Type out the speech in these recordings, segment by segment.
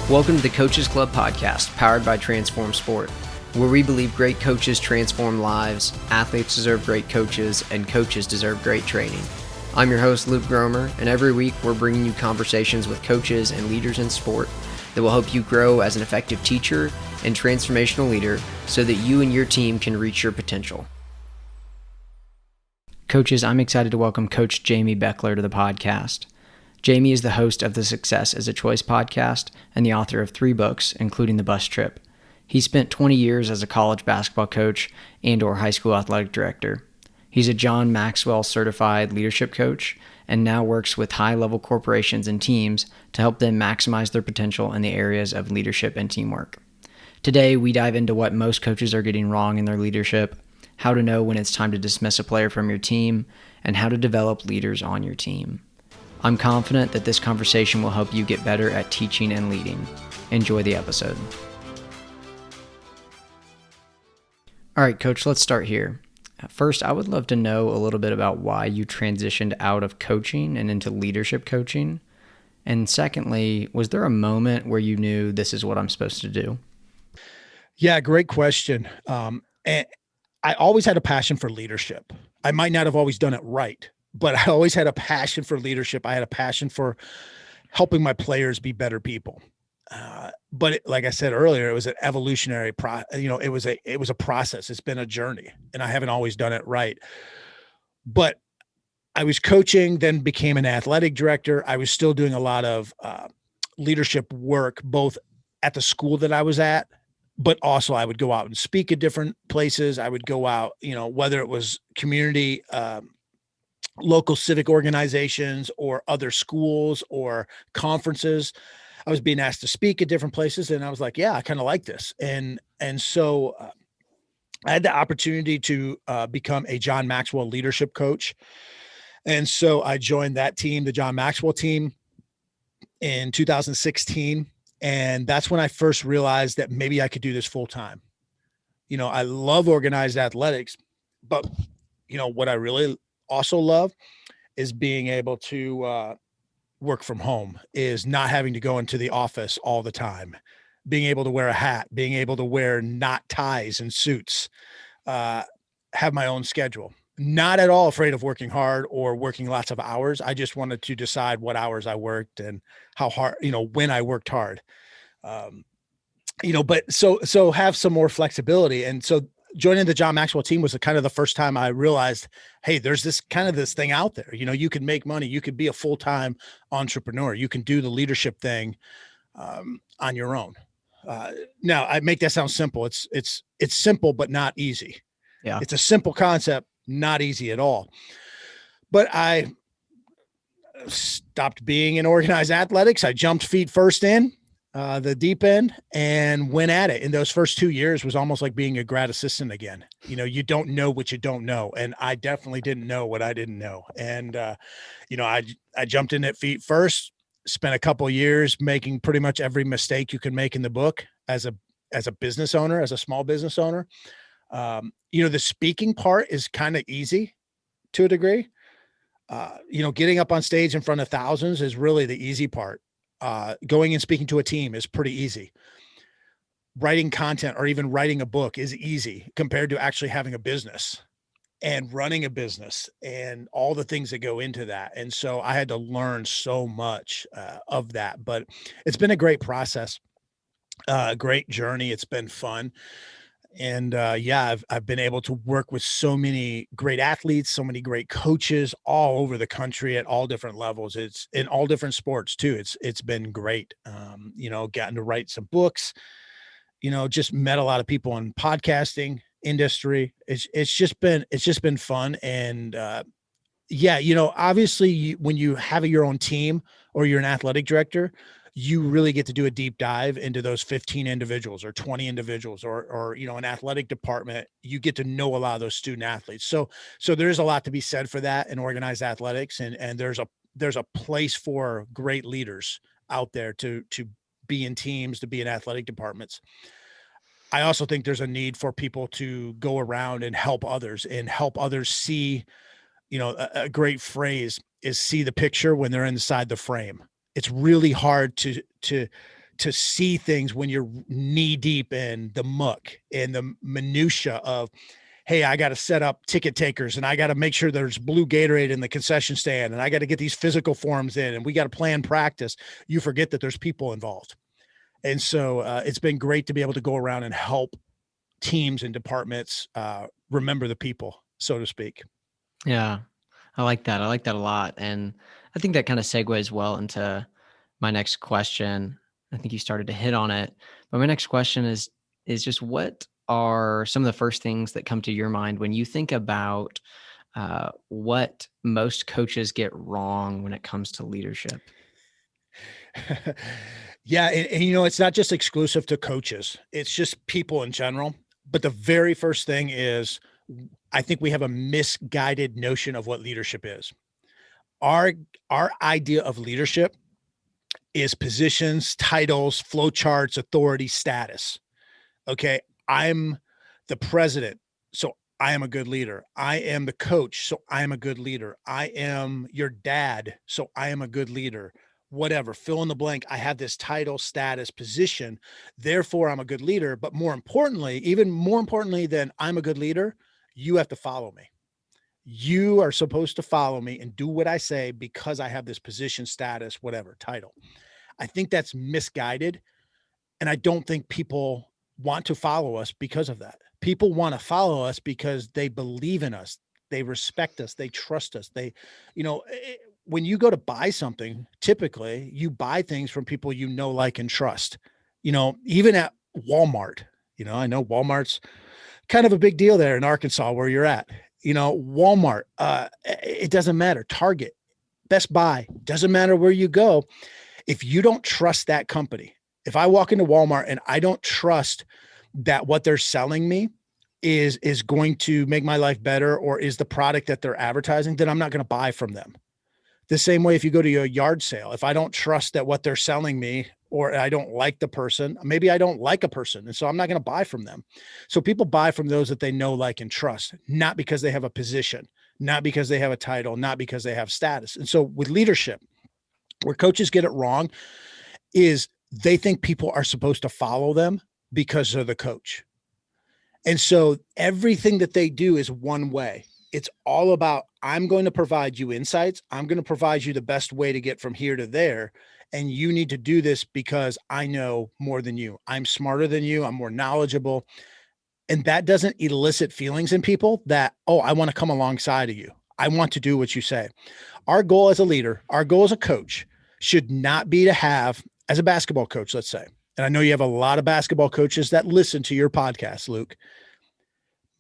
Welcome to the Coaches Club podcast, powered by Transform Sport, where we believe great coaches transform lives, athletes deserve great coaches, and coaches deserve great training. I'm your host, Luke Gromer, and every week we're bringing you conversations with coaches and leaders in sport that will help you grow as an effective teacher and transformational leader so that you and your team can reach your potential. Coaches, I'm excited to welcome Coach Jamy Bechler to the podcast. Jamy is the host of the Success as a Choice podcast and the author of 3 books, including The Bus Trip. He spent 20 years as a college basketball coach and/or high school athletic director. He's a John Maxwell certified leadership coach and now works with high-level corporations and teams to help them maximize their potential in the areas of leadership and teamwork. Today, we dive into what most coaches are getting wrong in their leadership, how to know when it's time to dismiss a player from your team, and how to develop leaders on your team. I'm confident that this conversation will help you get better at teaching and leading. Enjoy the episode. All right, Coach, let's start here. First, I would love to know a little bit about why you transitioned out of coaching and into leadership coaching. And secondly, was there a moment where you knew this is what I'm supposed to do? Yeah, great question. And I always had a passion for leadership. I might not have always done it right, but I always had a passion for leadership. I had a passion for helping my players be better people. But like I said earlier, it was an evolutionary it was a process. It's been a journey, and I haven't always done it right. But I was coaching, then became an athletic director. I was still doing a lot of leadership work, both at the school that I was at, but also I would go out and speak at different places. I would go out, whether it was community, local civic organizations or other schools or conferences. I was being asked to speak at different places, and I was like, yeah, I kind of like this. And so I had the opportunity to become a John Maxwell leadership coach. And so I joined that team, the John Maxwell team, in 2016. And that's when I first realized that maybe I could do this full time. I love organized athletics, but what I really also love is being able to work from home, is not having to go into the office all the time, being able to wear a hat, being able to wear not ties and suits, have my own schedule. Not at all afraid of working hard or working lots of hours. I just wanted to decide what hours I worked and how hard, when I worked hard, but so have some more flexibility. And so joining the John Maxwell team was kind of the first time I realized, hey, there's this thing out there. You can make money. You could be a full-time entrepreneur. You can do the leadership thing on your own. Now I make that sound simple. It's simple, but not easy. Yeah. It's a simple concept, not easy at all. But I stopped being in organized athletics. I jumped feet first in the deep end and went at it. And those first 2 years was almost like being a grad assistant again. You don't know what you don't know. And I definitely didn't know what I didn't know. And, I jumped in at feet first, spent a couple of years making pretty much every mistake you can make in the book as a business owner, as a small business owner. The speaking part is kind of easy to a degree. Getting up on stage in front of thousands is really the easy part. Going and speaking to a team is pretty easy. Writing content or even writing a book is easy compared to actually having a business and running a business and all the things that go into that. And so I had to learn so much of that, but it's been a great process, a great journey. It's been fun. And I've been able to work with so many great athletes, so many great coaches all over the country at all different levels. It's in all different sports too. It's been great. Gotten to write some books, just met a lot of people in podcasting industry. It's just been fun. And obviously when you have your own team or you're an athletic director, you really get to do a deep dive into those 15 individuals or 20 individuals or an athletic department. You get to know a lot of those student athletes. So there's a lot to be said for that in organized athletics. And there's a place for great leaders out there to be in teams, to be in athletic departments. I also think there's a need for people to go around and help others see, a great phrase is see the picture when they're inside the frame. It's really hard to to see things when you're knee deep in the muck and the minutia of, hey, I got to set up ticket takers and I got to make sure there's blue Gatorade in the concession stand and I got to get these physical forms in and we got to plan practice. You forget that there's people involved. And so it's been great to be able to go around and help teams and departments remember the people, so to speak. Yeah, I like that. I like that a lot. And I think that kind of segues well into my next question. I think you started to hit on it, but my next question is just what are some of the first things that come to your mind when you think about what most coaches get wrong when it comes to leadership? Yeah. And, it's not just exclusive to coaches, it's just people in general. But the very first thing is, I think we have a misguided notion of what leadership is. Our, our idea of leadership is positions, titles, flowcharts, authority, status. Okay. I'm the president, so I am a good leader. I am the coach, so I am a good leader. I am your dad, so I am a good leader. Whatever, fill in the blank. I have this title, status, position. Therefore, I'm a good leader. But more importantly, even more importantly than I'm a good leader, you have to follow me. You are supposed to follow me and do what I say because I have this position, status, whatever, title. I think that's misguided. And I don't think people want to follow us because of that. People want to follow us because they believe in us. They respect us. They trust us. When you go to buy something, typically you buy things from people like, and trust. Even at Walmart, I know Walmart's kind of a big deal there in Arkansas where you're at. Walmart, it doesn't matter. Target, Best Buy, doesn't matter where you go. If you don't trust that company, if I walk into Walmart and I don't trust that what they're selling me is going to make my life better or is the product that they're advertising, then I'm not going to buy from them. The same way if you go to a yard sale, if I don't trust that what they're selling me or I don't like the person, maybe I don't like a person. And so I'm not going to buy from them. So people buy from those that they know, like, and trust, not because they have a position, not because they have a title, not because they have status. And so with leadership, where coaches get it wrong is they think people are supposed to follow them because they're the coach. And so everything that they do is one way. It's all about, I'm going to provide you insights. I'm going to provide you the best way to get from here to there. And you need to do this because I know more than you. I'm smarter than you. I'm more knowledgeable. And that doesn't elicit feelings in people that, oh, I want to come alongside of you. I want to do what you say. Our goal as a leader, our goal as a coach should not be to have, as a basketball coach, let's say, and I know you have a lot of basketball coaches that listen to your podcast, Luke.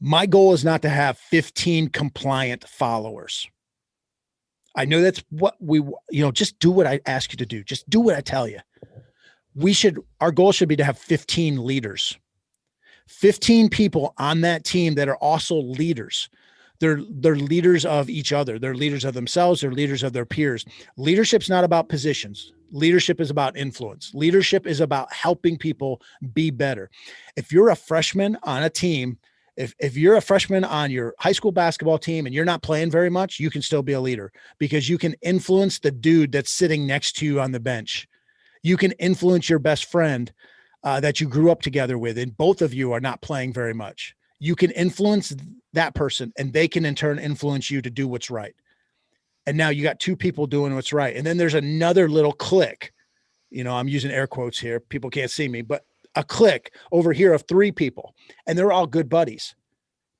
My goal is not to have 15 compliant followers. I know that's what just do what I ask you to do. Just do what I tell you. Our goal should be to have 15 leaders, 15 people on that team that are also leaders. They're leaders of each other. They're leaders of themselves. They're leaders of their peers. Leadership's not about positions. Leadership is about influence. Leadership is about helping people be better. If you're a freshman on a team, if you're a freshman on your high school basketball team and you're not playing very much, you can still be a leader because you can influence the dude that's sitting next to you on the bench. You can influence your best friend that you grew up together with, and both of you are not playing very much. You can influence that person and they can in turn influence you to do what's right. And now you got two people doing what's right. And then there's another little clique. I'm using air quotes here. People can't see me, but a clique over here of three people, and they're all good buddies,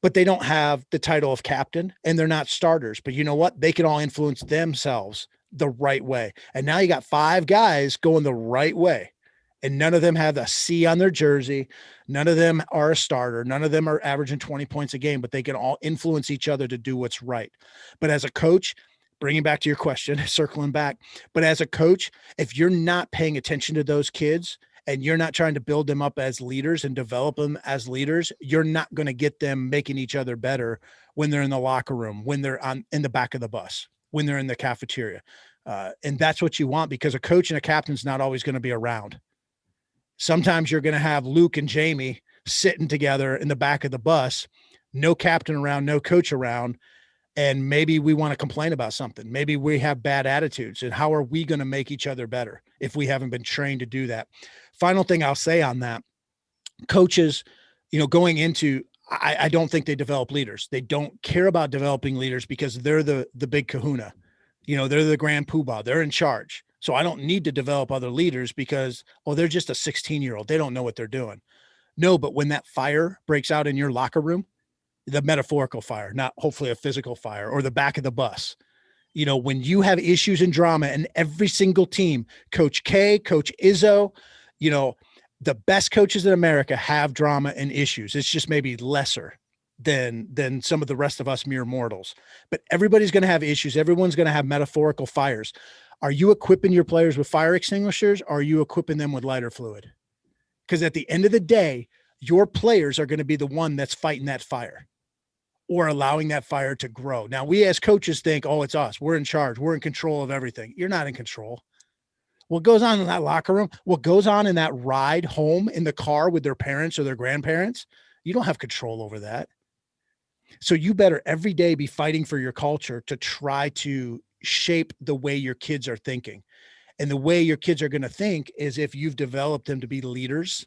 but they don't have the title of captain and they're not starters. But you know what? They can all influence themselves the right way. And now you got five guys going the right way. And none of them have a C on their jersey. None of them are a starter. None of them are averaging 20 points a game, but they can all influence each other to do what's right. But as a coach, bringing back to your question, circling back, but as a coach, if you're not paying attention to those kids and you're not trying to build them up as leaders and develop them as leaders, you're not going to get them making each other better when they're in the locker room, when they're in the back of the bus, when they're in the cafeteria. And that's what you want, because a coach and a captain's not always going to be around. Sometimes you're going to have Luke and Jamie sitting together in the back of the bus, no captain around, no coach around. And maybe we want to complain about something. Maybe we have bad attitudes. And how are we going to make each other better if we haven't been trained to do that? Final thing I'll say on that, coaches, going into, I don't think they develop leaders. They don't care about developing leaders because they're the big kahuna. They're the grand poobah. They're in charge. So I don't need to develop other leaders because, they're just a 16-year-old. They don't know what they're doing. No, but when that fire breaks out in your locker room, the metaphorical fire, not hopefully a physical fire, or the back of the bus, when you have issues and drama and every single team, Coach K, Coach Izzo, the best coaches in America have drama and issues. It's just maybe lesser than some of the rest of us mere mortals. But everybody's going to have issues. Everyone's going to have metaphorical fires. Are you equipping your players with fire extinguishers, or are you equipping them with lighter fluid? Because at the end of the day, your players are going to be the one that's fighting that fire or allowing that fire to grow. Now, we as coaches think, it's us. We're in charge. We're in control of everything. You're not in control. What goes on in that locker room, what goes on in that ride home in the car with their parents or their grandparents, you don't have control over that. So you better every day be fighting for your culture to try to shape the way your kids are thinking. And the way your kids are going to think is if you've developed them to be leaders.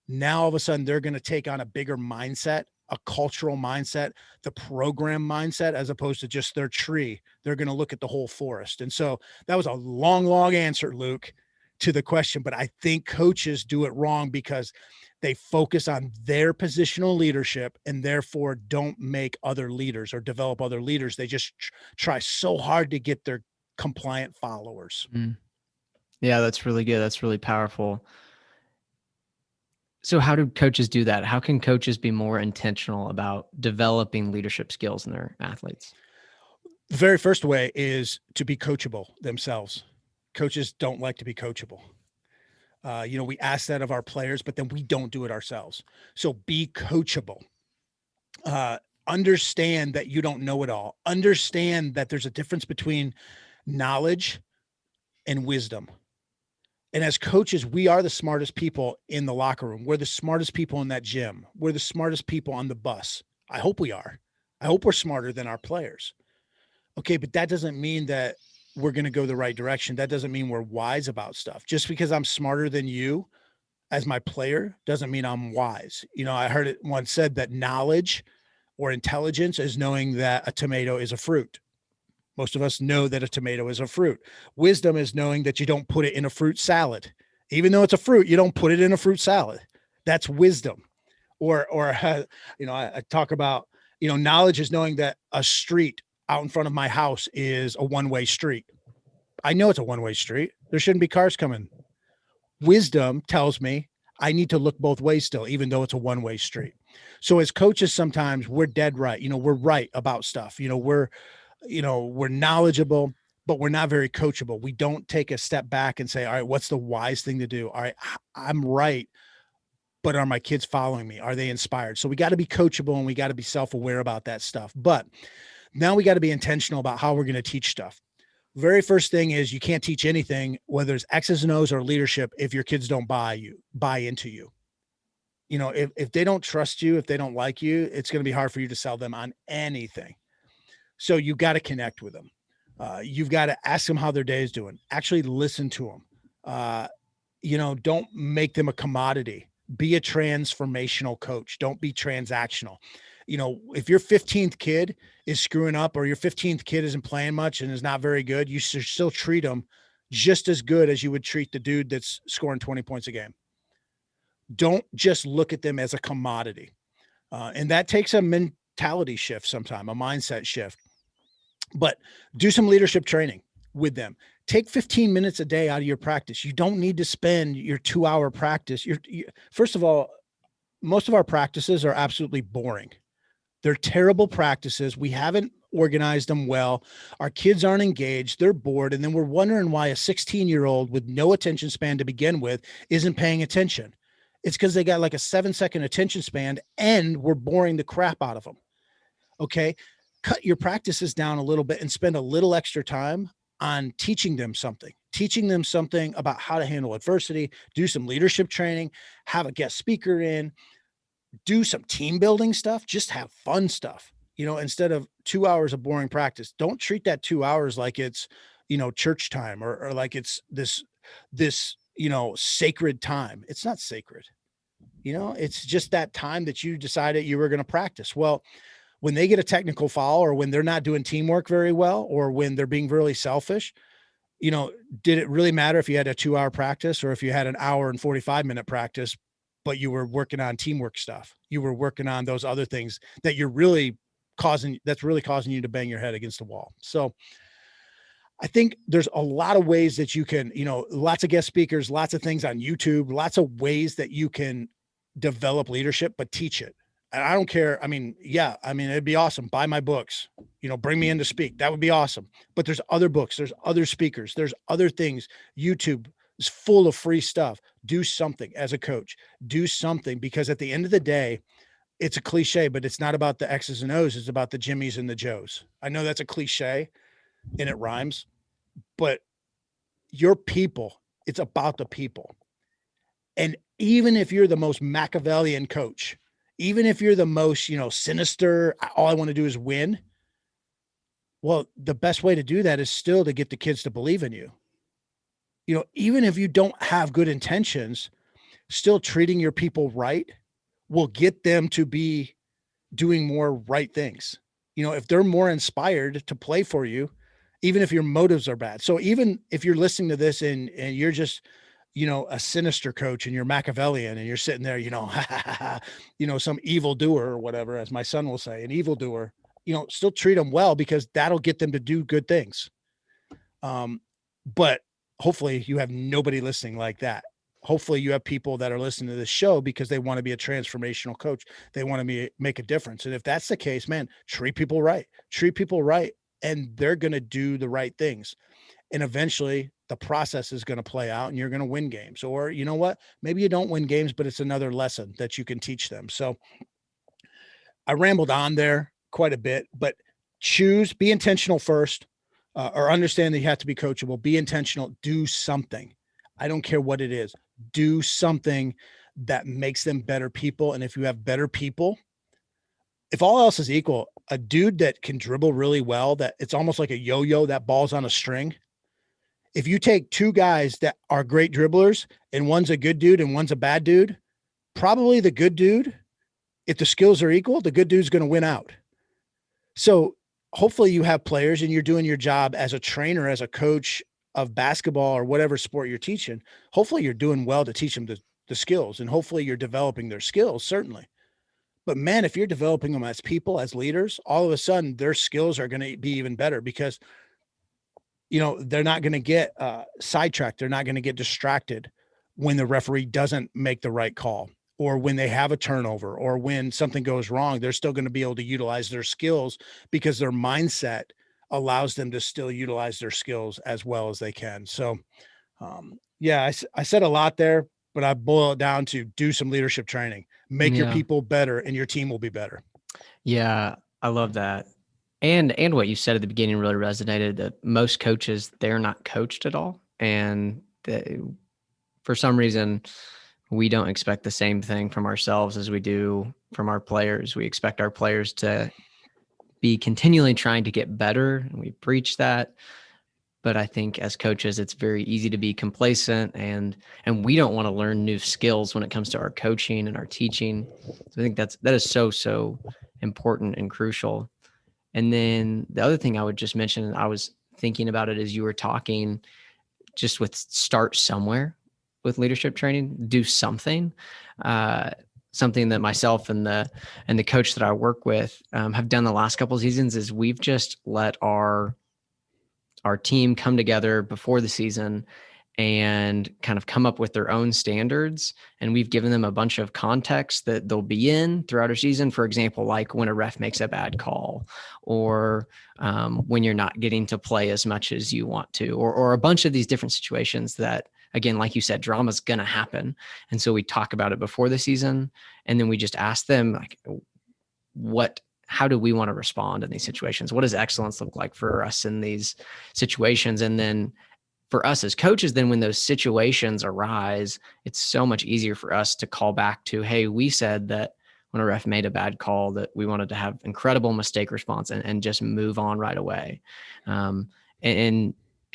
Now, all of a sudden, they're going to take on a bigger mindset, a cultural mindset, the program mindset, as opposed to just their tree. They're going to look at the whole forest. And so that was a long, long answer, Luke, to the question. But I think coaches do it wrong because they focus on their positional leadership and therefore don't make other leaders or develop other leaders. They just try so hard to get their compliant followers. Yeah, that's really good. That's really powerful. So how do coaches do that? How can coaches be more intentional about developing leadership skills in their athletes? The very first way is to be coachable themselves. Coaches don't like to be coachable. We ask that of our players, but then we don't do it ourselves. So be coachable. Understand that you don't know it all. Understand that there's a difference between knowledge and wisdom. And as coaches, we are the smartest people in the locker room. We're the smartest people in that gym. We're the smartest people on the bus. I hope we are. I hope we're smarter than our players. Okay, but that doesn't mean that we're going to go the right direction. That doesn't mean we're wise about stuff. Just because I'm smarter than you as my player doesn't mean I'm wise. I heard it once said that knowledge or intelligence is knowing that a tomato is a fruit. Most of us know that a tomato is a fruit. Wisdom is knowing that you don't put it in a fruit salad. Even though it's a fruit, you don't put it in a fruit salad. That's wisdom. I talk about, knowledge is knowing that a street out in front of my house is a one-way street. I know it's a one-way street. There shouldn't be cars coming. Wisdom tells me I need to look both ways still, even though it's a one-way street. So as coaches, sometimes we're dead right. We're right about stuff. We're knowledgeable, but we're not very coachable. We don't take a step back and say, all right, what's the wise thing to do? All right, I'm right, but are my kids following me? Are they inspired? So we got to be coachable and we got to be self-aware about that stuff. But now we got to be intentional about how we're going to teach stuff. Very first thing is you can't teach anything, whether it's X's and O's or leadership, if your kids don't buy into you. If they don't trust you, if they don't like you, it's going to be hard for you to sell them on anything. So you've got to connect with them. You've got to ask them how their day is doing. Actually listen to them. Don't make them a commodity. Be a transformational coach. Don't be transactional. If your 15th kid is screwing up or your 15th kid isn't playing much and is not very good, you should still treat them just as good as you would treat the dude that's scoring 20 points a game. Don't just look at them as a commodity. And that takes a mentality shift sometime, a mindset shift. But do some leadership training with them. Take 15 minutes a day out of your practice. You don't need to spend your 2-hour practice. First of all, most of our practices are absolutely boring. They're terrible practices. We haven't organized them well. Our kids aren't engaged. They're bored. And then we're wondering why a 16-year-old with no attention span to begin with isn't paying attention. It's because they got like a 7-second attention span and we're boring the crap out of them. Okay. Cut your practices down a little bit and spend a little extra time on teaching them something about how to handle adversity, do some leadership training, have a guest speaker in, do some team building stuff, just have fun stuff, instead of 2 hours of boring practice. Don't treat that 2 hours like it's, church time or like it's this sacred time. It's not sacred. It's just that time that you decided you were going to practice. Well, when they get a technical foul, or when they're not doing teamwork very well, or when they're being really selfish, did it really matter if you had a 2-hour practice, or if you had an hour and 45-minute practice, but you were working on teamwork stuff? You were working on those other things that that's really causing you to bang your head against the wall. So I think there's a lot of ways that you can, lots of guest speakers, lots of things on YouTube, lots of ways that you can develop leadership, but teach it. And I don't care. I mean, yeah, it'd be awesome. Buy my books, bring me in to speak. That would be awesome. But there's other books, there's other speakers, there's other things. YouTube is full of free stuff. Do something as a coach, do something, because at the end of the day, it's a cliche, but it's not about the X's and O's. It's about the Jimmys and the Joes. I know that's a cliche and it rhymes, but your people, it's about the people. And even if you're the most Machiavellian coach, even if you're the most, sinister, all I want to do is win. Well, the best way to do that is still to get the kids to believe in you. Even if you don't have good intentions, still treating your people right will get them to be doing more right things. If they're more inspired to play for you, even if your motives are bad. So even if you're listening to this and you're just, a sinister coach and you're Machiavellian and you're sitting there, some evil doer or whatever, as my son will say, an evil doer, still treat them well, because that'll get them to do good things. But hopefully you have nobody listening like that. Hopefully you have people that are listening to this show because they want to be a transformational coach. They want to make a difference. And if that's the case, man, treat people right, and they're going to do the right things. And eventually the process is going to play out and you're going to win games. Or you know what, maybe you don't win games, but it's another lesson that you can teach them. So I rambled on there quite a bit, but be intentional first, or understand that you have to be coachable, be intentional, do something. I don't care what it is. Do something that makes them better people. And if you have better people, if all else is equal, a dude that can dribble really well, that it's almost like a yo-yo, that ball's on a string. If you take two guys that are great dribblers and one's a good dude and one's a bad dude, probably the good dude, if the skills are equal, the good dude's going to win out. So hopefully you have players and you're doing your job as a trainer, as a coach of basketball or whatever sport you're teaching. Hopefully you're doing well to teach them the skills, and hopefully you're developing their skills, certainly. But man, if you're developing them as people, as leaders, all of a sudden their skills are going to be even better, because they're not going to get sidetracked. They're not going to get distracted when the referee doesn't make the right call, or when they have a turnover, or when something goes wrong. They're still going to be able to utilize their skills, because their mindset allows them to still utilize their skills as well as they can. So, I said a lot there, but I boil it down to do some leadership training, make your people better, and your team will be better. Yeah, I love that. And what you said at the beginning really resonated, that most coaches, they're not coached at all. And for some reason, we don't expect the same thing from ourselves as we do from our players. We expect our players to be continually trying to get better, and we preach that. But I think as coaches, it's very easy to be complacent, and we don't want to learn new skills when it comes to our coaching and our teaching. So I think that is so important and crucial. And then the other thing I would just mention, and I was thinking about it as you were talking, just with start somewhere with leadership training, do something. Something that myself and the coach that I work with have done the last couple of seasons is we've just let our team come together before the season and kind of come up with their own standards. And we've given them a bunch of context that they'll be in throughout our season. For example, like when a ref makes a bad call, or when you're not getting to play as much as you want to, or a bunch of these different situations that, again, like you said, drama's going to happen. And so we talk about it before the season, and then we just ask them, like, how do we want to respond in these situations? What does excellence look like for us in these situations? And then for us as coaches, then when those situations arise, it's so much easier for us to call back to, hey, we said that when a ref made a bad call that we wanted to have incredible mistake response and just move on right away. And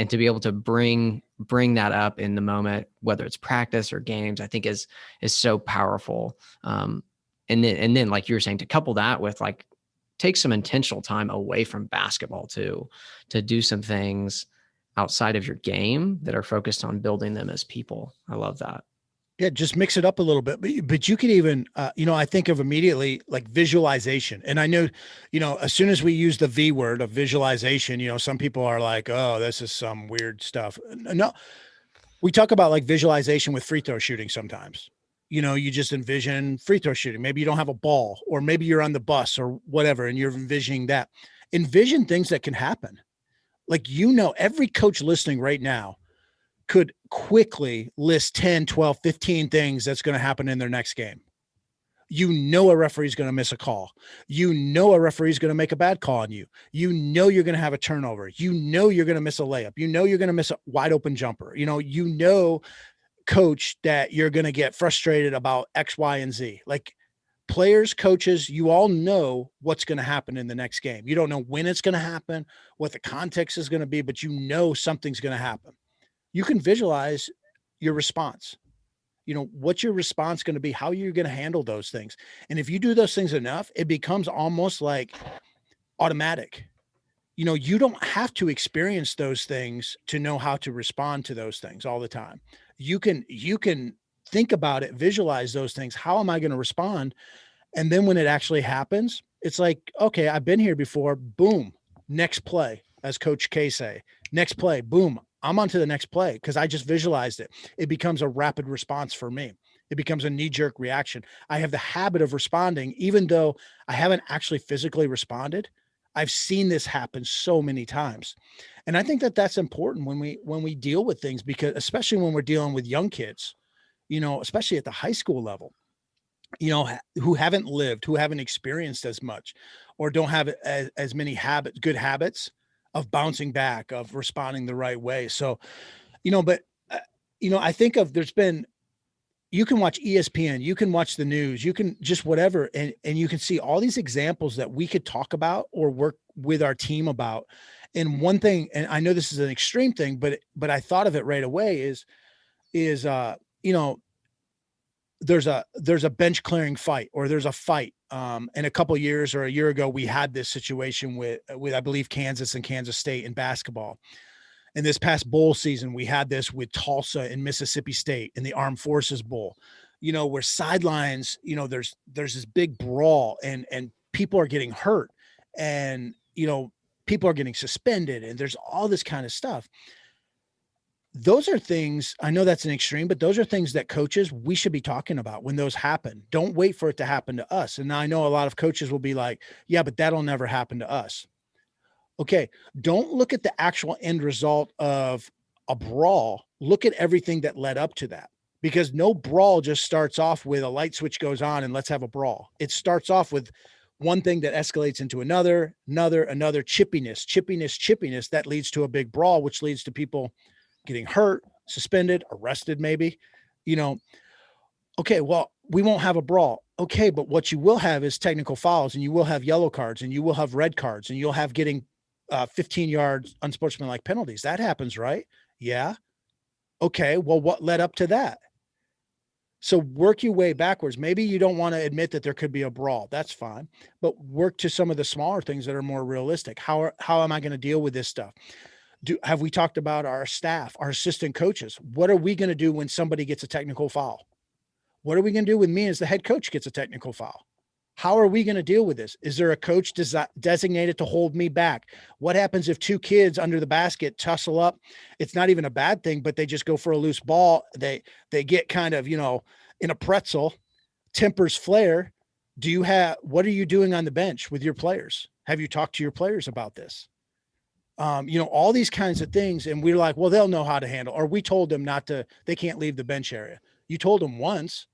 to be able to bring bring that up in the moment, whether it's practice or games, I think is so powerful. And then like you were saying, to couple that with like take some intentional time away from basketball too, to do some things outside of your game that are focused on building them as people. I love that. Yeah, just mix it up a little bit. But you could even, I think of immediately like visualization. And I know, as soon as we use the V word of visualization, some people are like, oh, this is some weird stuff. No, we talk about like visualization with free throw shooting sometimes. You just envision free throw shooting. Maybe you don't have a ball, or maybe you're on the bus or whatever, and you're envisioning that. Envision things that can happen. Like, every coach listening right now could quickly list 10, 12, 15 things that's going to happen in their next game. A referee's going to miss a call. A referee's going to make a bad call on you. You're going to have a turnover. You're going to miss a layup. You're going to miss a wide open jumper. Coach, that you're going to get frustrated about X, Y, and Z. Like, players, coaches, you all know what's going to happen in the next game. You don't know when it's going to happen, what the context is going to be, but something's going to happen. You can visualize your response. What's your response going to be? How you're going to handle those things. And if you do those things enough, it becomes almost like automatic. You don't have to experience those things to know how to respond to those things all the time. You can think about it, visualize those things. How am I going to respond? And then when it actually happens, it's like, okay, I've been here before. Boom. Next play, as Coach K say. Next play, boom. I'm on to the next play because I just visualized it. It becomes a rapid response for me. It becomes a knee-jerk reaction. I have the habit of responding, even though I haven't actually physically responded. I've seen this happen so many times. And I think that that's important when we deal with things, because especially when we're dealing with young kids, especially at the high school level, who haven't lived, who haven't experienced as much, or don't have as many good habits of bouncing back, of responding the right way. So, but, I think you can watch ESPN, you can watch the news, you can just whatever. And you can see all these examples that we could talk about or work with our team about. And one thing, and I know this is an extreme thing, but I thought of it right away is, there's a bench clearing fight, or there's a fight. And a couple years or a year ago, we had this situation with, I believe, Kansas and Kansas State in basketball. And this past bowl season, we had this with Tulsa and Mississippi State in the Armed Forces Bowl, where sidelines, there's this big brawl, and people are getting hurt, and, people are getting suspended, and there's all this kind of stuff. Those are things, I know that's an extreme, but those are things that coaches, we should be talking about when those happen. Don't wait for it to happen to us. And I know a lot of coaches will be like, yeah, but that'll never happen to us. Okay. Don't look at the actual end result of a brawl. Look at everything that led up to that, because no brawl just starts off with a light switch goes on and let's have a brawl. It starts off with one thing that escalates into another chippiness that leads to a big brawl, which leads to people getting hurt, suspended, arrested, maybe. Okay, well, we won't have a brawl. Okay, but what you will have is technical fouls, and you will have yellow cards, and you will have red cards, and you'll have getting 15 yards unsportsmanlike penalties. That happens, right? Yeah. Okay, well, what led up to that? So work your way backwards. Maybe you don't want to admit that there could be a brawl. That's fine. But work to some of the smaller things that are more realistic. How am I going to deal with this stuff? Have we talked about our staff, our assistant coaches? What are we going to do when somebody gets a technical foul? What are we going to do with me as the head coach gets a technical foul? How are we going to deal with this? Is there a coach designated to hold me back? What happens if two kids under the basket tussle up? It's not even a bad thing, but they just go for a loose ball. They get kind of, in a pretzel, tempers flare. What are you doing on the bench with your players? Have you talked to your players about this? All these kinds of things. And we're like, well, they'll know how to handle, or we told them they can't leave the bench area. You told them once.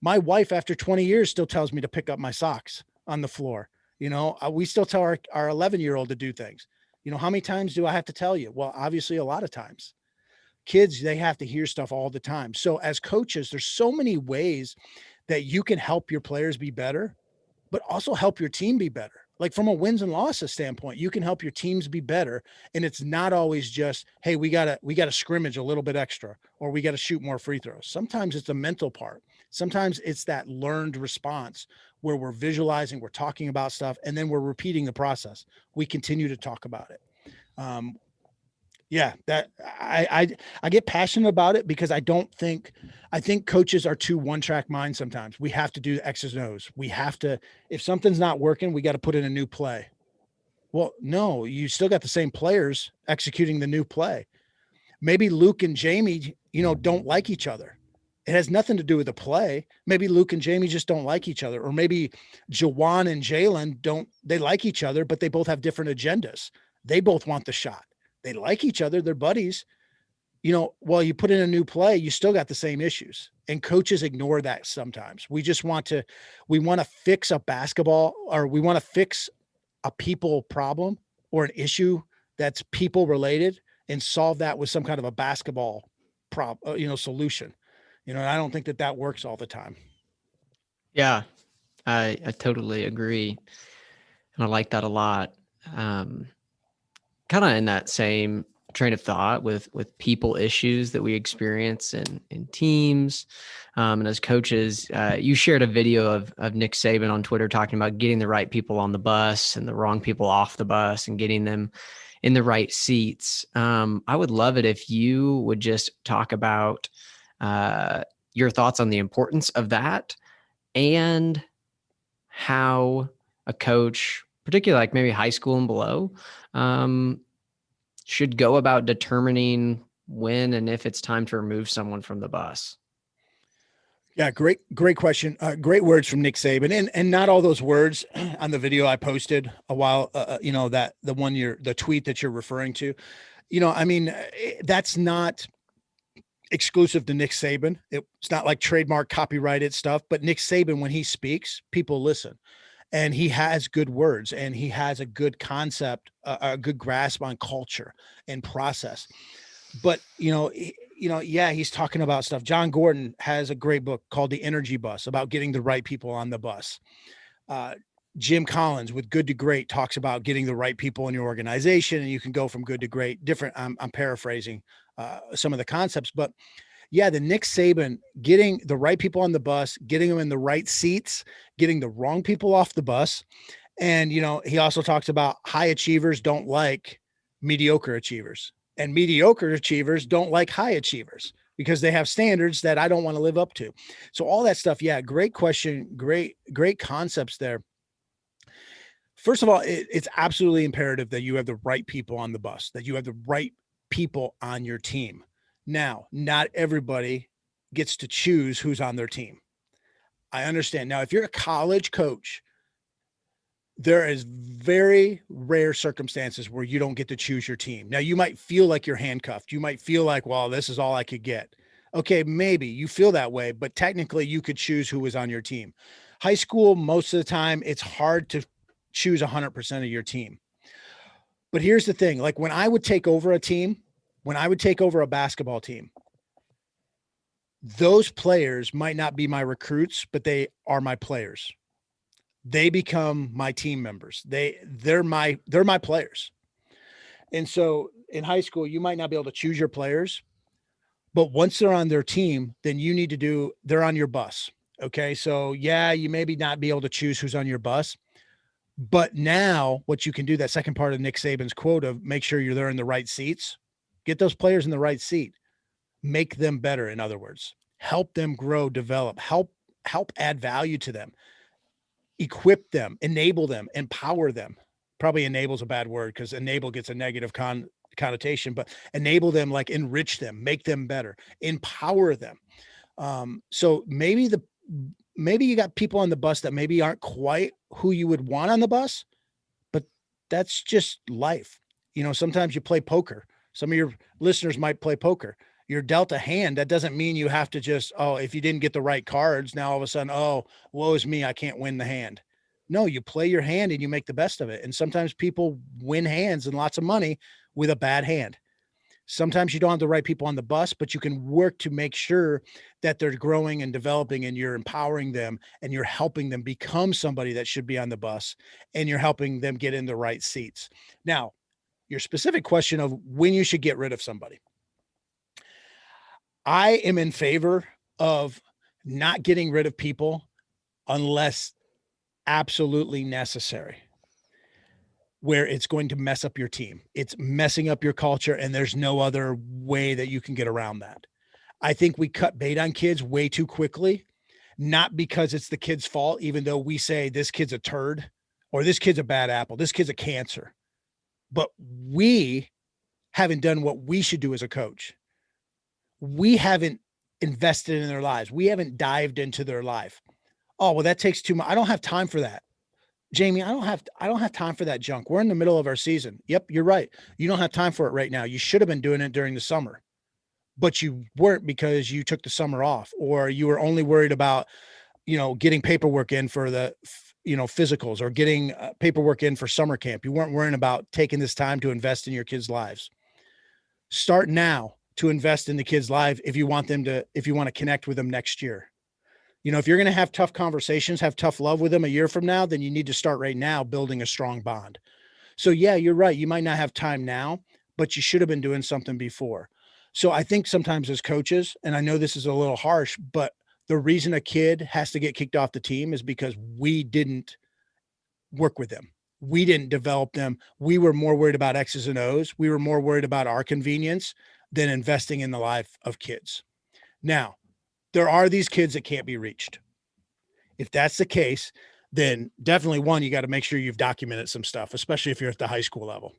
My wife, after 20 years, still tells me to pick up my socks on the floor. We still tell our 11-year-old to do things. How many times do I have to tell you? Well, obviously a lot of times. Kids, they have to hear stuff all the time. So as coaches, there's so many ways that you can help your players be better, but also help your team be better. Like from a wins and losses standpoint, you can help your teams be better. And it's not always just, hey, we gotta scrimmage a little bit extra, or we got to shoot more free throws. Sometimes it's a mental part. Sometimes it's that learned response where we're visualizing, we're talking about stuff, and then we're repeating the process. We continue to talk about it. Um, yeah, that I get passionate about it because I think coaches are too one track mind. Sometimes we have to do X's and O's. We have to, if something's not working, we got to put in a new play. Well, no, you still got the same players executing the new play. Maybe Luke and Jamie, don't like each other. It has nothing to do with the play. Maybe Luke and Jamie just don't like each other. Or maybe Jawan and Jalen they like each other, but they both have different agendas. They both want the shot. They like each other. They're buddies. While you put in a new play, you still got the same issues. And coaches ignore that sometimes. We want to fix a basketball, or we want to fix a people problem or an issue that's people related, and solve that with some kind of a basketball solution. And I don't think that works all the time. Yeah, I totally agree. And I like that a lot. Kind of in that same train of thought with people issues that we experience in teams. And as coaches, you shared a video of Nick Saban on Twitter talking about getting the right people on the bus and the wrong people off the bus and getting them in the right seats. I would love it if you would just talk about your thoughts on the importance of that, and how a coach, particularly like maybe high school and below, should go about determining when and if it's time to remove someone from the bus. Yeah, great question. Great words from Nick Saban, and not all those words on the video I posted a while. That the tweet that you're referring to. That's not exclusive to Nick Saban. It's not like trademark copyrighted stuff, but Nick Saban, when he speaks, people listen, and he has good words, and he has a good concept, a good grasp on culture and process. But yeah, he's talking about stuff. John Gordon has a great book called The Energy Bus, about getting the right people on the bus. Jim Collins with Good to Great talks about getting the right people in your organization, and you can go from good to great. Different. I'm paraphrasing some of the concepts, but yeah, the Nick Saban, getting the right people on the bus, getting them in the right seats, getting the wrong people off the bus. And, he also talks about high achievers don't like mediocre achievers, and mediocre achievers don't like high achievers, because they have standards that I don't want to live up to. So all that stuff. Yeah. Great question. Great concepts there. First of all, it's absolutely imperative that you have the right people on the bus, that you have the right people on your team. Now, not everybody gets to choose who's on their team. I understand. Now, if you're a college coach, there is very rare circumstances where you don't get to choose your team. Now, you might feel like you're handcuffed. You might feel like, well, this is all I could get. Okay, maybe you feel that way, but technically you could choose who was on your team. High school, most of the time, it's hard to choose 100% of your team. But here's the thing, like when I would take over a team, when I would take over a basketball team, those players might not be my recruits, but they are my players. They become my team members. They're my players. And so in high school, you might not be able to choose your players, but once they're on their team, then they're on your bus. Okay. So yeah, you maybe not be able to choose who's on your bus, but now what you can do, that second part of Nick Saban's quote of make sure you're there in the right seats, get those players in the right seat, make them better. In other words, help them grow, develop, help add value to them, equip them, enable them, empower them. Probably enable is a bad word because enable gets a negative connotation, but enable them, like enrich them, make them better, empower them. So maybe you got people on the bus that maybe aren't quite who you would want on the bus, but that's just life. Sometimes you play poker. Some of your listeners might play poker. You're dealt a hand. That doesn't mean you have to just, if you didn't get the right cards, now all of a sudden, woe is me, I can't win the hand. No, you play your hand and you make the best of it. And sometimes people win hands and lots of money with a bad hand. Sometimes you don't have the right people on the bus, but you can work to make sure that they're growing and developing, and you're empowering them and you're helping them become somebody that should be on the bus, and you're helping them get in the right seats. Now, your specific question of when you should get rid of somebody. I am in favor of not getting rid of people unless absolutely necessary, where it's going to mess up your team. It's messing up your culture, and there's no other way that you can get around that. I think we cut bait on kids way too quickly, not because it's the kid's fault, even though we say this kid's a turd or this kid's a bad apple, this kid's a cancer. But we haven't done what we should do as a coach. We haven't invested in their lives. We haven't dived into their life. Oh, well, that takes too much. I don't have time for that. Jamie, I don't have time for that junk. We're in the middle of our season. Yep, you're right. You don't have time for it right now. You should have been doing it during the summer, but you weren't because you took the summer off, or you were only worried about, getting paperwork in for the, physicals, or getting paperwork in for summer camp. You weren't worrying about taking this time to invest in your kids' lives. Start now to invest in the kids' life if you want to connect with them next year. If you're going to have tough conversations, have tough love with them a year from now, then you need to start right now building a strong bond. So yeah, you're right. You might not have time now, but you should have been doing something before. So I think sometimes as coaches, and I know this is a little harsh, but the reason a kid has to get kicked off the team is because we didn't work with them. We didn't develop them. We were more worried about X's and O's. We were more worried about our convenience than investing in the life of kids. Now, there are these kids that can't be reached. If that's the case, then definitely one, you got to make sure you've documented some stuff, especially if you're at the high school level.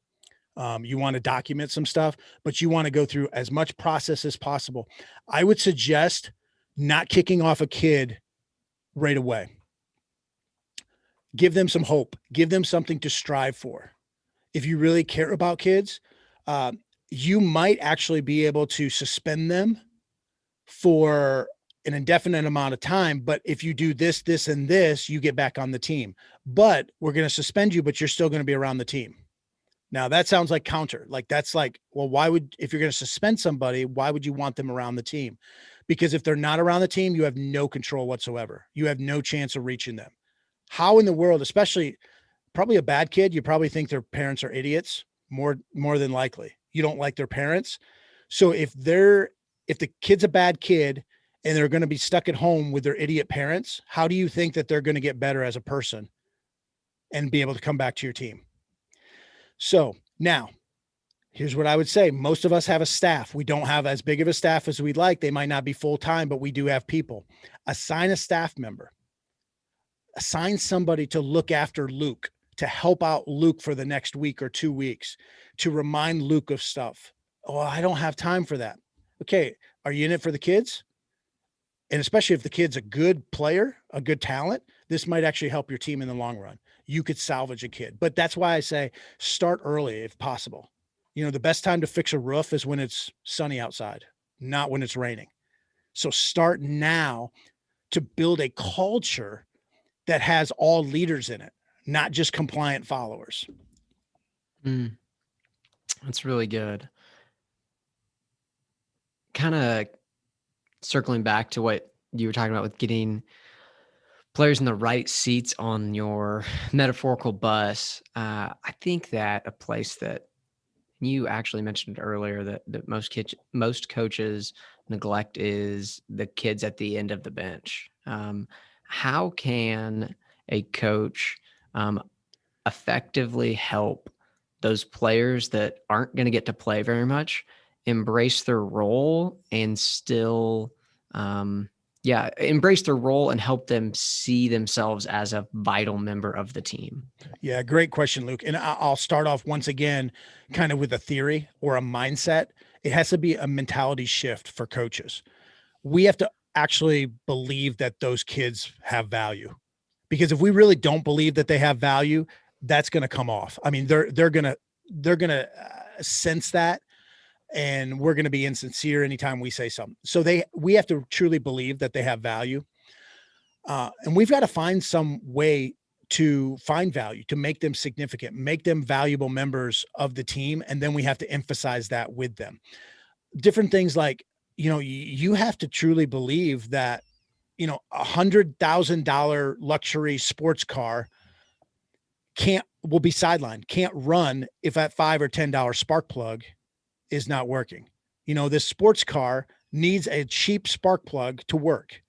You want to document some stuff, but you want to go through as much process as possible. I would suggest not kicking off a kid right away. Give them some hope. Give them something to strive for. If you really care about kids, you might actually be able to suspend them for an indefinite amount of time. But if you do this, this, and this, you get back on the team. But we're going to suspend you, but you're still going to be around the team. Now that sounds like counter. Like that's like, well, if you're going to suspend somebody, why would you want them around the team? Because if they're not around the team, you have no control whatsoever. You have no chance of reaching them. How in the world, especially probably a bad kid, you probably think their parents are idiots more than likely. You don't like their parents. So if the kid's a bad kid and they're going to be stuck at home with their idiot parents, how do you think that they're going to get better as a person and be able to come back to your team? So now here's what I would say. Most of us have a staff. We don't have as big of a staff as we'd like. They might not be full-time, but we do have people. Assign a staff member. Assign somebody to look after Luke, to help out Luke for the next week or 2 weeks, to remind Luke of stuff. Oh, I don't have time for that. Okay. Are you in it for the kids? And especially if the kid's a good player, a good talent, this might actually help your team in the long run. You could salvage a kid. But that's why I say start early if possible. The best time to fix a roof is when it's sunny outside, not when it's raining. So start now to build a culture that has all leaders in it, not just compliant followers. That's really good. Kind of circling back to what you were talking about with getting players in the right seats on your metaphorical bus. I think that a place that you actually mentioned earlier that most coaches neglect is the kids at the end of the bench. How can a coach effectively help those players that aren't going to get to play very much embrace their role and still embrace their role and help them see themselves as a vital member of the team? Yeah, great question, Luke. And I'll start off once again kind of with a theory or a mindset. It has to be a mentality shift for coaches. We have to actually believe that those kids have value, because if we really don't believe that they have value, that's going to come off. I mean, they're going to sense that, and we're going to be insincere anytime we say something. So we have to truly believe that they have value. And we've got to find some way to find value, to make them significant, make them valuable members of the team. And then we have to emphasize that with them. Different things like, you have to truly believe that, $100,000 luxury sports car will be sidelined, can't run if that $5 or $10 spark plug is not working. This sports car needs a cheap spark plug to work.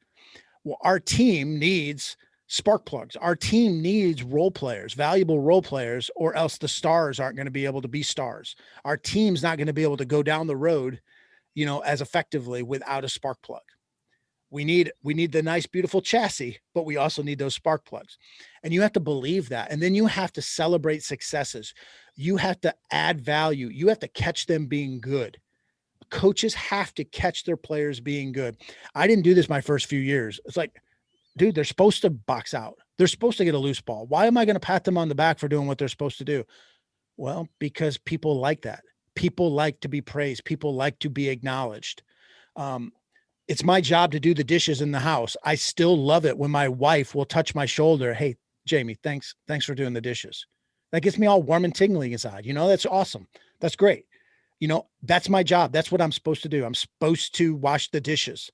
Well, our team needs spark plugs. Our team needs role players, valuable role players, or else the stars aren't going to be able to be stars. Our team's not going to be able to go down the road, as effectively without a spark plug. We need the nice, beautiful chassis, but we also need those spark plugs. And you have to believe that. And then you have to celebrate successes. You have to add value. You have to catch them being good. Coaches have to catch their players being good. I didn't do this my first few years. It's like, dude, they're supposed to box out. They're supposed to get a loose ball. Why am I going to pat them on the back for doing what they're supposed to do? Well, because people like that. People like to be praised. People like to be acknowledged. It's my job to do the dishes in the house. I still love it when my wife will touch my shoulder. Hey, Jamie, thanks for doing the dishes. That gets me all warm and tingling inside. That's awesome. That's great. That's my job. That's what I'm supposed to do. I'm supposed to wash the dishes.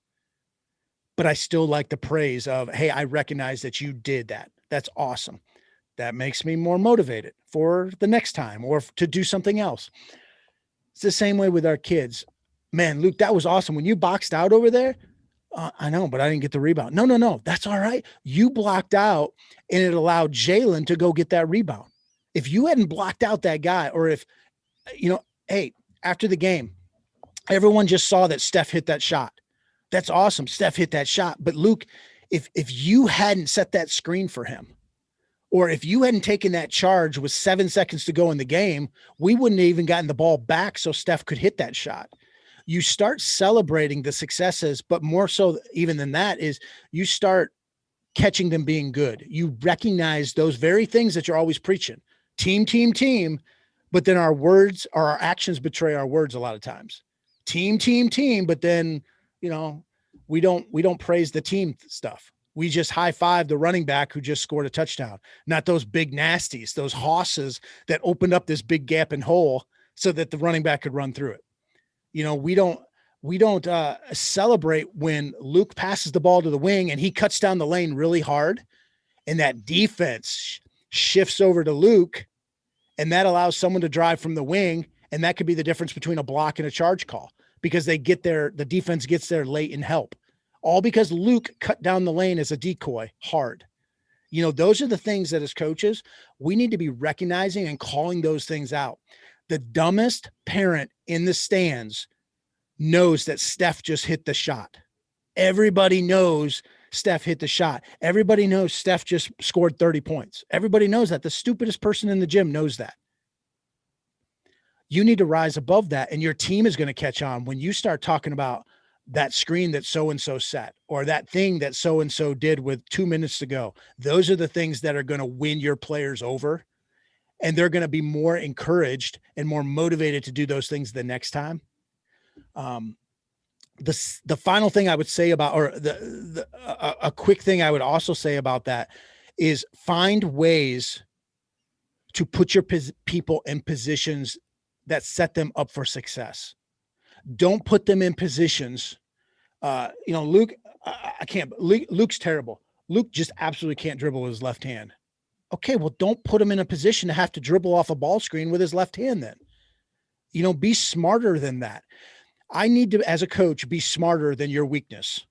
But I still like the praise of, hey, I recognize that you did that. That's awesome. That makes me more motivated for the next time or to do something else. It's the same way with our kids. Man, Luke, that was awesome. When you boxed out over there, I know, but I didn't get the rebound. No. That's all right. You blocked out and it allowed Jalen to go get that rebound. If you hadn't blocked out that guy, or if, hey, after the game, everyone just saw that Steph hit that shot. That's awesome. Steph hit that shot. But Luke, if you hadn't set that screen for him, or if you hadn't taken that charge with 7 seconds to go in the game, we wouldn't have even gotten the ball back so Steph could hit that shot. You start celebrating the successes, but more so even than that is you start catching them being good. You recognize those very things that you're always preaching. Team. But then our words or our actions betray our words a lot of times. Team. But then, we don't praise the team stuff. We just high five the running back who just scored a touchdown, not those big nasties, those hosses that opened up this big gap and hole so that the running back could run through it. We don't celebrate when Luke passes the ball to the wing and he cuts down the lane really hard and that defense shifts over to Luke and that allows someone to drive from the wing. And that could be the difference between a block and a charge call because the defense gets there late and help, all because Luke cut down the lane as a decoy hard. Those are the things that as coaches, we need to be recognizing and calling those things out. The dumbest parent in the stands knows that Steph just hit the shot. Everybody knows Steph hit the shot. Everybody knows Steph just scored 30 points. Everybody knows that. The stupidest person in the gym knows that. You need to rise above that, and your team is going to catch on when you start talking about that screen that so-and-so set or that thing that so-and-so did with 2 minutes to go. Those are the things that are going to win your players over. And they're going to be more encouraged and more motivated to do those things the next time. The final thing I would say about, or a quick thing I would also say about that is find ways to put your people in positions that set them up for success. Don't put them in positions. Luke, I can't. Luke's terrible. Luke just absolutely can't dribble with his left hand. Okay, well, don't put him in a position to have to dribble off a ball screen with his left hand then. Be smarter than that. I need to, as a coach, be smarter than your weakness.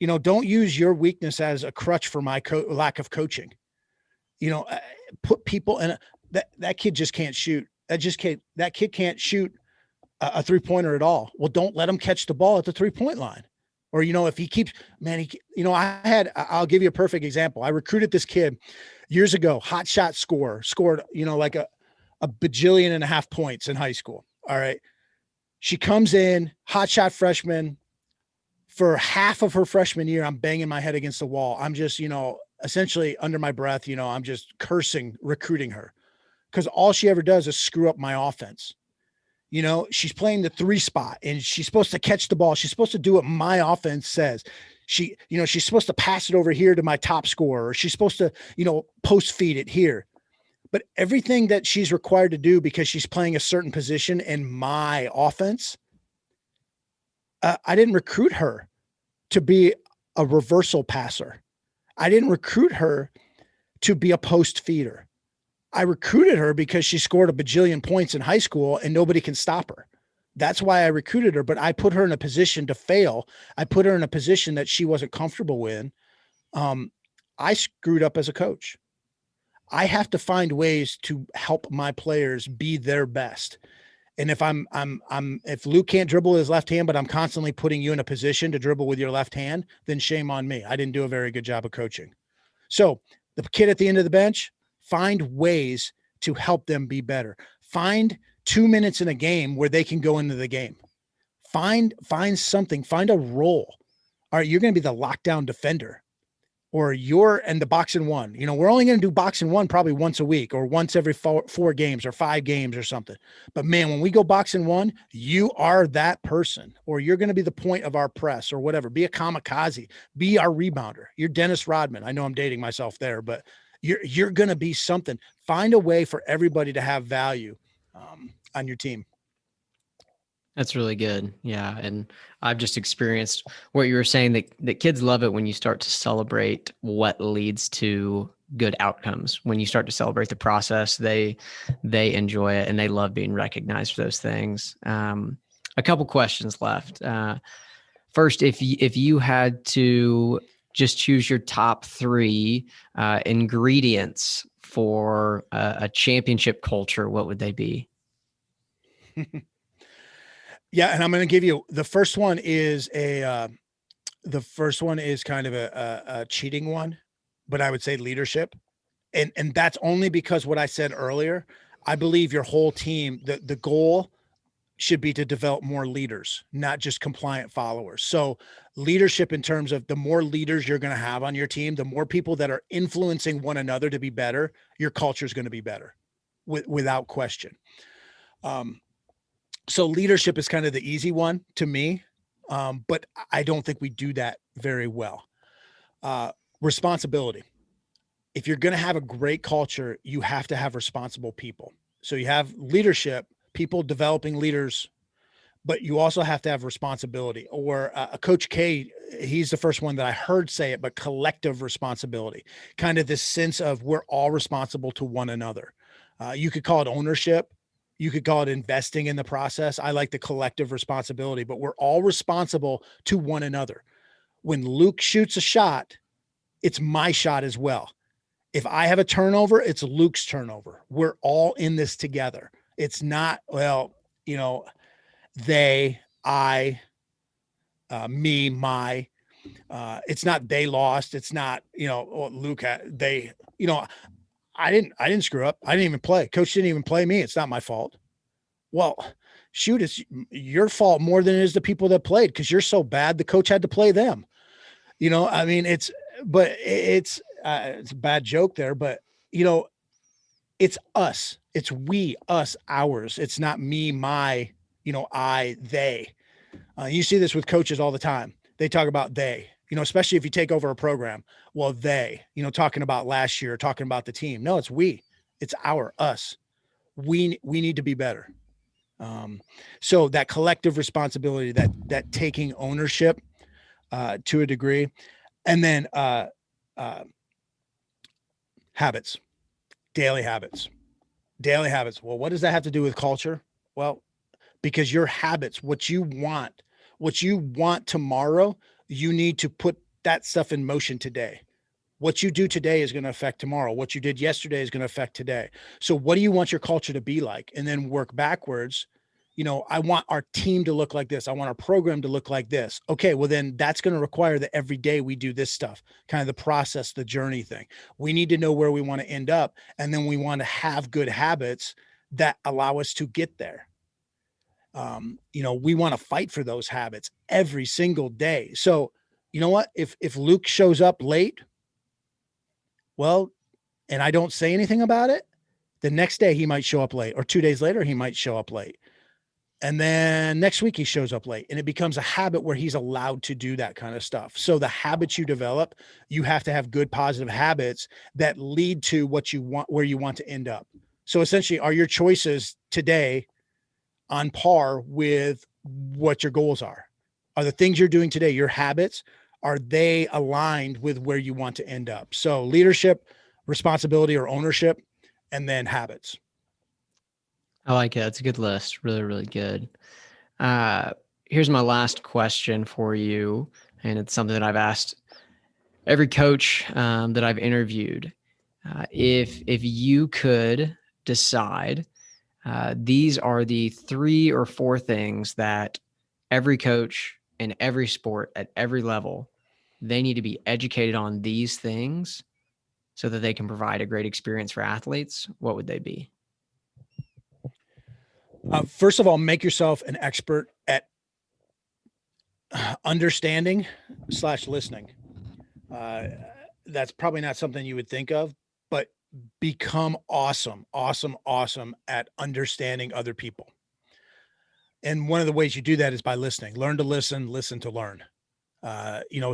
Don't use your weakness as a crutch for my lack of coaching. Put people in that kid just can't shoot. That kid can't shoot a three-pointer at all. Well, don't let him catch the ball at the three-point line. Or, if he keeps, I'll give you a perfect example. I recruited this kid years ago, hot shot scored, like a bajillion and a half points in high school. All right. She comes in, hot shot freshman. For half of her freshman year, I'm banging my head against the wall. I'm just, essentially under my breath, I'm just cursing, recruiting her because all she ever does is screw up my offense. She's playing the 3 spot and she's supposed to catch the ball. She's supposed to do what my offense says. she's supposed to pass it over here to my top scorer, or she's supposed to, post feed it here. But everything that she's required to do because she's playing a certain position in my offense, I didn't recruit her to be a reversal passer. I didn't recruit her to be a post feeder. I recruited her because she scored a bajillion points in high school and nobody can stop her. That's why I recruited her, but I put her in a position to fail. I put her in a position that she wasn't comfortable with. I screwed up as a coach. I have to find ways to help my players be their best. And if Luke can't dribble with his left hand, but I'm constantly putting you in a position to dribble with your left hand, then shame on me. I didn't do a very good job of coaching. So the kid at the end of the bench, find ways to help them be better. Find 2 minutes in a game where they can go into the game. Find something, find a role. All right, you're going to be the lockdown defender, or you're in the box and one. We're only going to do box and one probably once a week or once every four games or 5 games or something. But man, when we go box and one, you are that person, or you're going to be the point of our press or whatever. Be a kamikaze, be our rebounder. You're Dennis Rodman. I know I'm dating myself there, but you're going to be something. Find a way for everybody to have value on your team. That's really good. Yeah. And I've just experienced what you were saying, that kids love it when you start to celebrate what leads to good outcomes. When you start to celebrate the process, they enjoy it and they love being recognized for those things. A couple questions left. First, if you had to just choose your top 3 ingredients for a championship culture, what would they be? Yeah, and I'm going to give you the first one is kind of a cheating one, but I would say leadership, and that's only because what I said earlier. I believe your whole team, the goal should be to develop more leaders, not just compliant followers. So leadership in terms of the more leaders you're going to have on your team, the more people that are influencing one another to be better, your culture is going to be better without question. So leadership is kind of the easy one to me, but I don't think we do that very well. Responsibility. If you're going to have a great culture, you have to have responsible people. So you have leadership, people developing leaders, but you also have to have responsibility. Or a Coach K, he's the first one that I heard say it, but collective responsibility, kind of this sense of we're all responsible to one another. You could call it ownership. You could call it investing in the process. I like the collective responsibility, but we're all responsible to one another. When Luke shoots a shot, it's my shot as well. If I have a turnover, it's Luke's turnover. We're all in this together. It's not, they, I, me, my, it's not they lost. It's not, Luke had, they, I didn't screw up. I didn't even play. Coach didn't even play me. It's not my fault. Well, shoot, it's your fault more than it is the people that played, because you're so bad. The coach had to play them. It's a bad joke there, but it's us. It's we, us, ours. It's not me, my, I, they. You see this with coaches all the time. They talk about they, especially if you take over a program. Well, they, talking about last year, talking about the team. No, it's we. It's us. We need to be better. So that collective responsibility, that taking ownership to a degree, and then habits, daily habits. Well, what does that have to do with culture? Well, because your habits, what you want tomorrow, you need to put that stuff in motion today. What you do today is going to affect tomorrow. What you did yesterday is going to affect today. So what do you want your culture to be like? And then work backwards. I want our team to look like this. I want our program to look like this. Okay, well then that's going to require that every day we do this stuff, kind of the process, the journey thing. We need to know where we want to end up. And then we want to have good habits that allow us to get there. We want to fight for those habits every single day. So you know what? If Luke shows up late, well, and I don't say anything about it, the next day he might show up late, or 2 days later he might show up late. And then next week he shows up late, and it becomes a habit where he's allowed to do that kind of stuff. So the habits you develop, you have to have good positive habits that lead to what you want, where you want to end up. So essentially, are your choices today on par with what your goals are? Are the things you're doing today, your habits, are they aligned with where you want to end up? So leadership, responsibility or ownership, and then habits. I like it. It's a good list. Really, really good. Here's my last question for you, and it's something that I've asked every coach that I've interviewed. If you could decide, these are the 3 or 4 things that every coach in every sport at every level, they need to be educated on these things so that they can provide a great experience for athletes, what would they be? First of all, make yourself an expert at understanding / listening. That's probably not something you would think of, but become awesome at understanding other people. And one of the ways you do that is by listening. Learn to listen, listen to learn.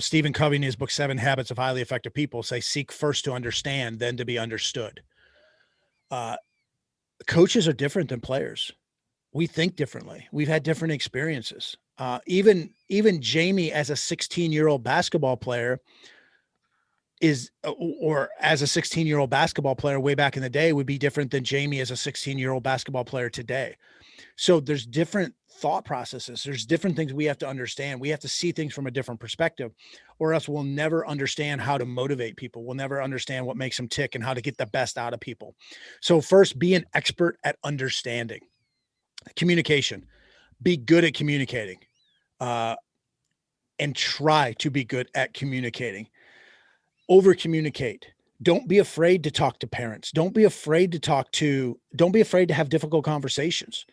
Stephen Covey in his book, 7 Habits of Highly Effective People, say, seek first to understand, then to be understood. Coaches are different than players. We think differently. We've had different experiences. Even Jamy as a 16-year-old basketball player or as a 16-year-old basketball player way back in the day would be different than Jamy as a 16-year-old basketball player today. So there's different thought processes. There's different things we have to understand. We have to see things from a different perspective, or else we'll never understand how to motivate people. We'll never understand what makes them tick and how to get the best out of people. So first, be an expert at understanding. Communication. Be good at communicating, and try to be good at communicating. Over communicate. Don't be afraid to talk to parents. Don't be afraid to have difficult conversations.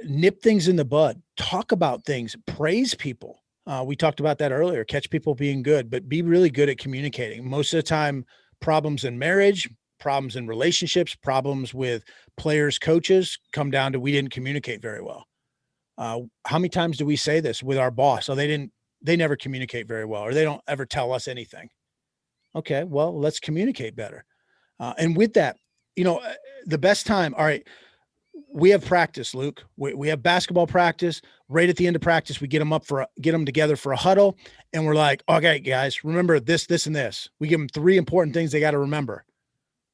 Nip things in the bud, talk about things, praise people. We talked about that earlier, catch people being good, but be really good at communicating. Most of the time, problems in marriage, problems in relationships, problems with players, coaches come down to, we didn't communicate very well. How many times do we say this with our boss? Oh, they never communicate very well, or they don't ever tell us anything. Okay, well, let's communicate better. And with that, the best time, all right, we have practice, Luke. We have basketball practice. Right at the end of practice, we get them together for a huddle, and we're like, okay, guys, remember this, this, and this. We give them 3 important things they got to remember.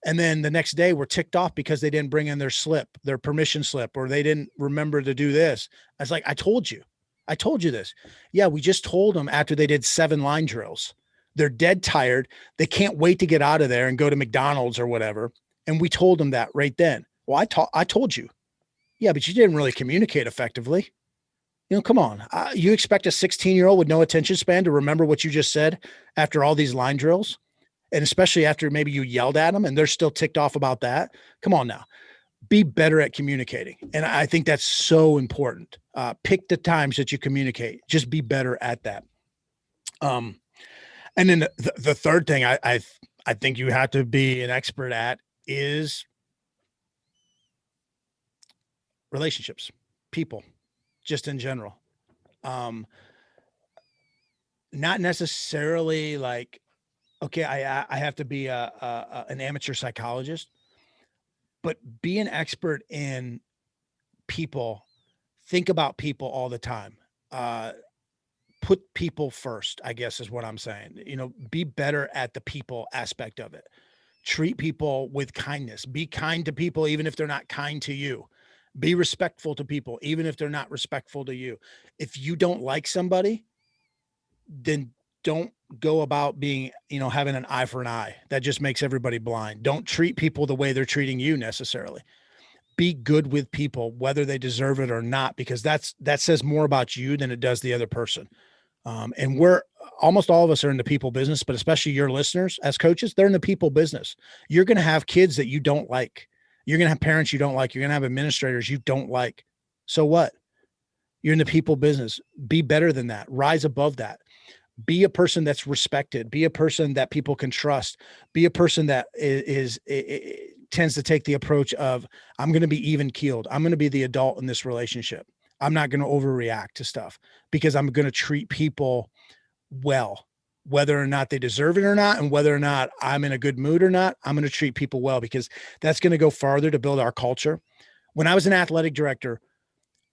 And then the next day we're ticked off because they didn't bring in their permission slip, or they didn't remember to do this. I was like, I told you this. Yeah, we just told them after they did 7 line drills. They're dead tired. They can't wait to get out of there and go to McDonald's or whatever. And we told them that right then. Well, I told you. Yeah, but you didn't really communicate effectively. Come on. You expect a 16-year-old with no attention span to remember what you just said after all these line drills? And especially after maybe you yelled at them and they're still ticked off about that. Come on now. Be better at communicating. And I think that's so important. Pick the times that you communicate. Just be better at that. And then the third thing I think you have to be an expert at is relationships, people, just in general. Not necessarily like, okay, I have to be an amateur psychologist, but be an expert in people. Think about people all the time. Put people first, I guess is what I'm saying. Be better at the people aspect of it. Treat people with kindness. Be kind to people, even if they're not kind to you. Be respectful to people, even if they're not respectful to you. If you don't like somebody, then don't go about being, having an eye for an eye. That just makes everybody blind. Don't treat people the way they're treating you necessarily. Be good with people, whether they deserve it or not, because that says more about you than it does the other person. And almost all of us are in the people business, but especially your listeners as coaches, they're in the people business. You're going to have kids that you don't like. You're going to have parents you don't like. You're going to have administrators you don't like. So what? You're in the people business. Be better than that. Rise above that. Be a person that's respected. Be a person that people can trust. Be a person that tends to take the approach of, I'm going to be even keeled. I'm going to be the adult in this relationship. I'm not going to overreact to stuff because I'm going to treat people well, whether or not they deserve it or not, and whether or not I'm in a good mood or not. I'm going to treat people well because that's going to go farther to build our culture. When I was an athletic director,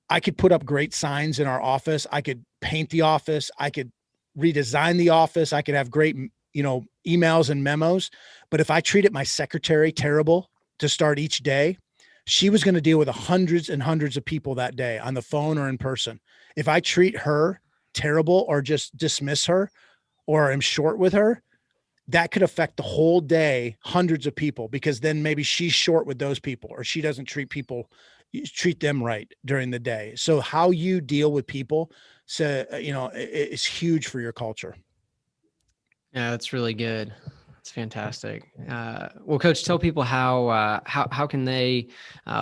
I could put up great signs in our office. I could paint the office. I could redesign the office. I could have great, emails and memos. But if I treated my secretary terrible to start each day, she was going to deal with hundreds and hundreds of people that day on the phone or in person. If I treat her terrible or just dismiss her or am short with her, that could affect the whole day, hundreds of people, because then maybe she's short with those people or she doesn't treat them right during the day. So how you deal with people, is huge for your culture. Yeah, that's really good. That's fantastic. Well, Coach, tell people how can they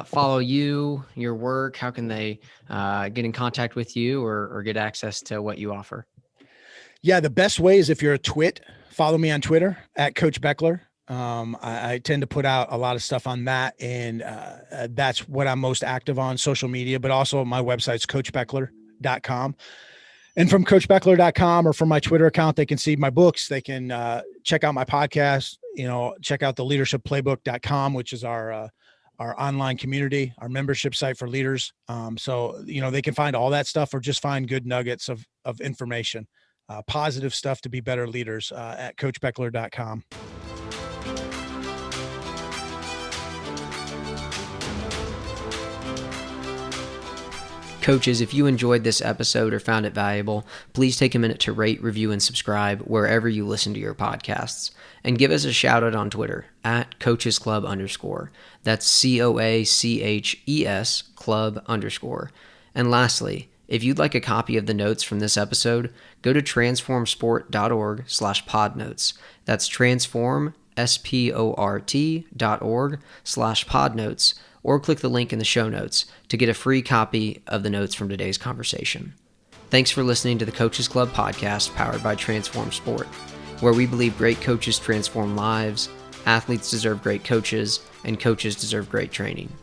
follow you, your work? How can they get in contact with you or get access to what you offer? Yeah, the best way is if you're a twit, follow me on Twitter at Coach Bechler. I tend to put out a lot of stuff on that, and that's what I'm most active on, social media, but also my website's coachbechler.com. And from coachbechler.com or from my Twitter account, they can see my books. They can check out my podcast, check out the leadershipplaybook.com, which is our online community, our membership site for leaders. So they can find all that stuff or just find good nuggets of information, positive stuff to be better leaders at coachbechler.com. Coaches, if you enjoyed this episode or found it valuable, please take a minute to rate, review, and subscribe wherever you listen to your podcasts. And give us a shout out on Twitter at coachesclub_. That's COACHES club_. And lastly, if you'd like a copy of the notes from this episode, go to transformsport.org/podnotes. That's transformsport.org/podnotes. Or click the link in the show notes to get a free copy of the notes from today's conversation. Thanks for listening to the Coaches Club podcast powered by Transform Sport, where we believe great coaches transform lives, athletes deserve great coaches, and coaches deserve great training.